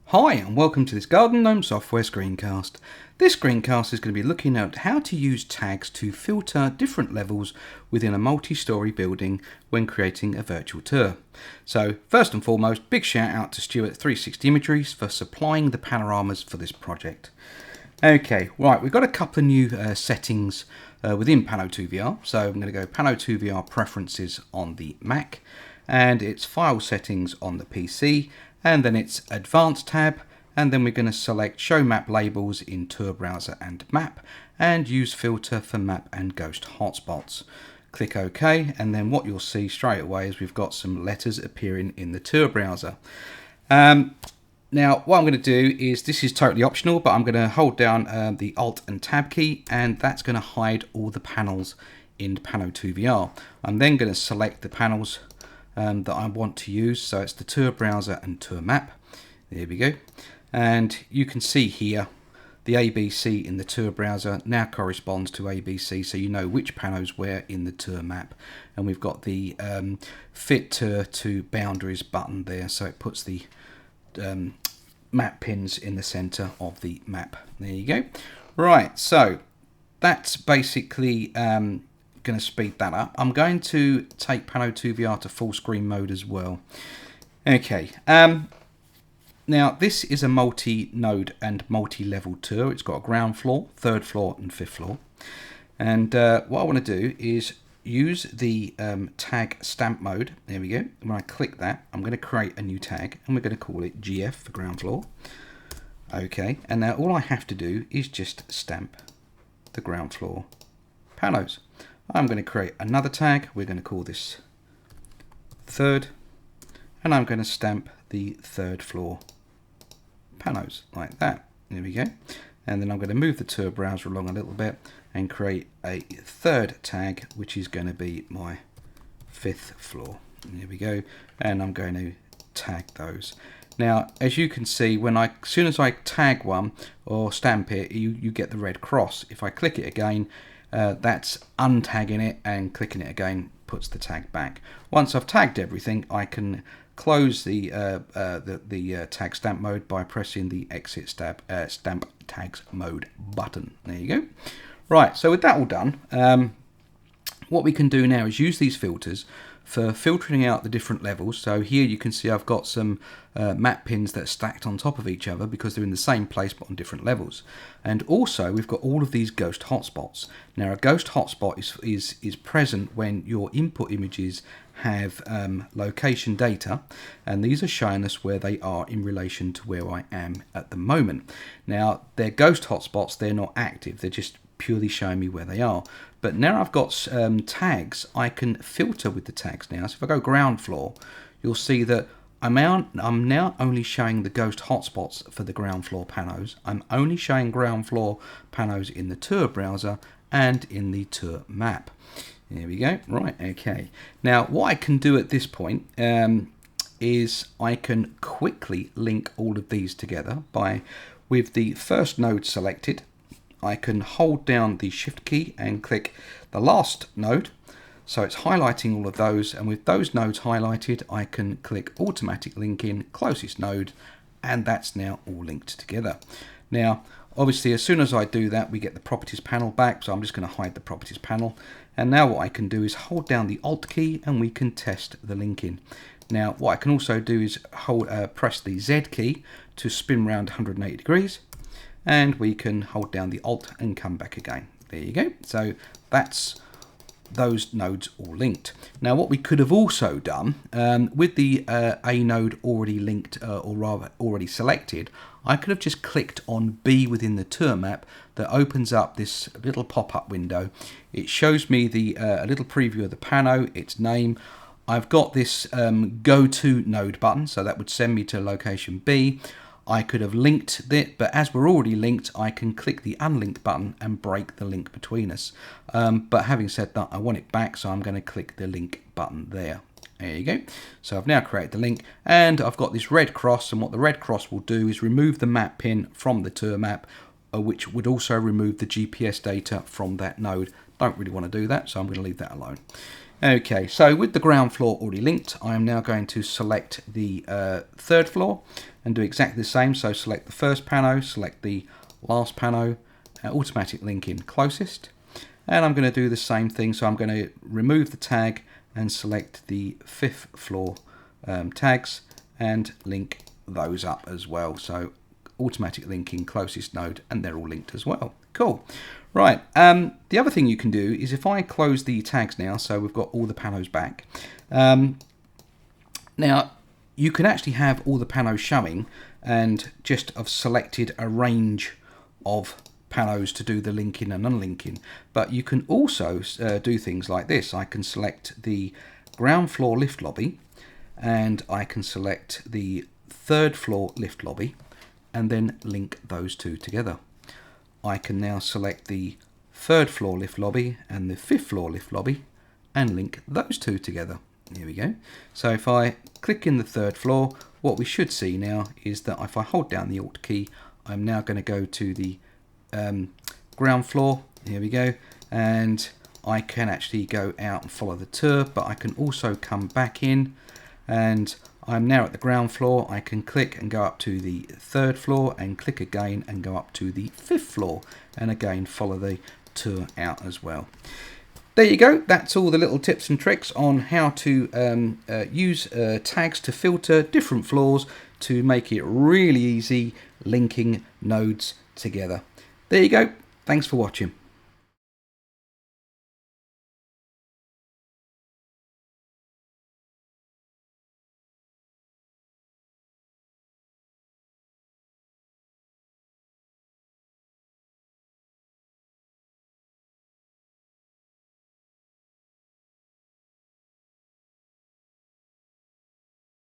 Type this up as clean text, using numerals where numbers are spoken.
Hi and welcome to this Garden Gnome software screencast. This screencast is going to be looking at how to use tags to filter different levels within a multi-storey building when creating a virtual tour. So first and foremost, big shout out to Stuart 360 Imageries for supplying the panoramas for this project. Okay, right, we've got a couple of new settings within Pano2VR. So I'm going to go Pano2VR preferences on the Mac, and it's file settings on the PC, and then it's advanced tab, and then we're going to select show map labels in tour browser and map, and use filter for map and ghost hotspots. Click OK, and then what you'll see straight away is we've got some letters appearing in the tour browser. Now what I'm going to do is, this is totally optional, but I'm going to hold down the Alt and Tab key, and that's going to hide all the panels in Pano2VR. I'm then going to select the panels that I want to use, so it's the tour browser and tour map. There we go, and you can see here the ABC in the tour browser now corresponds to ABC, so you know which panos where in the tour map. And we've got the fit tour to boundaries button there, so it puts the map pins in the center of the map. There you go. Right, so that's basically going to speed that up. I'm going to take Pano2VR to full screen mode as well. Okay, now this is a multi-node and multi-level tour. It's got a ground floor, third floor and fifth floor. And what I want to do is use the tag stamp mode. There we go. When I click that, I'm going to create a new tag, and we're going to call it GF for ground floor. Okay, and now all I have to do is just stamp the ground floor panos. I'm going to create another tag. We're going to call this third, and I'm going to stamp the third floor panos like that. There we go. And then I'm going to move the tour browser along a little bit and create a third tag, which is going to be my fifth floor. And there we go. And I'm going to tag those. Now, as you can see, as soon as I tag one or stamp it, you get the red cross. If I click it again, that's untagging it, and clicking it again puts the tag back. Once I've tagged everything, I can close the tag stamp mode by pressing the exit stamp tags mode button. There you go. Right, so with that all done, what we can do now is use these filters for filtering out the different levels. So here you can see I've got some map pins that are stacked on top of each other because they're in the same place but on different levels. And also we've got all of these ghost hotspots. Now a ghost hotspot is present when your input images have location data, and these are showing us where they are in relation to where I am at the moment. Now they're ghost hotspots, they're not active, they're just purely showing me where they are. But now I've got tags, I can filter with the tags now. So if I go ground floor, you'll see that I'm now only showing the ghost hotspots for the ground floor panos. I'm only showing ground floor panos in the tour browser and in the tour map. There we go. Right, okay. Now what I can do at this point is I can quickly link all of these together with the first node selected. I can hold down the shift key and click the last node, so it's highlighting all of those, and with those nodes highlighted I can click automatic linking closest node, and that's now all linked together. Now obviously as soon as I do that, we get the properties panel back, so I'm just going to hide the properties panel. And now what I can do is hold down the Alt key and we can test the linking. Now what I can also do is press the Z key to spin around 180 degrees, and we can hold down the Alt and come back again. There you go. So that's those nodes all linked. Now what we could have also done with the A node already linked, or rather already selected, I could have just clicked on B within the tour map. That opens up this little pop-up window. It shows me a little preview of the pano, its name. I've got this go to node button, so that would send me to location B. I could have linked it, but as we're already linked, I can click the unlink button and break the link between us. But having said that, I want it back, so I'm going to click the link button there. There you go. So I've now created the link, and I've got this red cross, and what the red cross will do is remove the map pin from the tour map, which would also remove the GPS data from that node. Don't really want to do that, so I'm going to leave that alone. Okay, so with the ground floor already linked, I am now going to select the third floor and do exactly the same. So select the first pano, select the last pano, automatic link in closest. And I'm going to do the same thing. So I'm going to remove the tag and select the fifth floor tags and link those up as well. So automatic linking closest node, and they're all linked as well. Cool. Right, the other thing you can do is if I close the tags now, so we've got all the panos back. Now, you can actually have all the panos showing, and just have selected a range of panos to do the linking and unlinking. But you can also do things like this. I can select the ground floor lift lobby, and I can select the third floor lift lobby, and then link those two together. I can now select the third floor lift lobby and the fifth floor lift lobby and link those two together. Here we go. So if I click in the third floor, what we should see now is that if I hold down the Alt key, I'm now going to go to the ground floor. Here we go. And I can actually go out and follow the tour, but I can also come back in, and I'm now at the ground floor. I can click and go up to the third floor and click again and go up to the fifth floor, and again follow the tour out as well. There you go. That's all the little tips and tricks on how to use tags to filter different floors to make it really easy linking nodes together. There you go. Thanks for watching.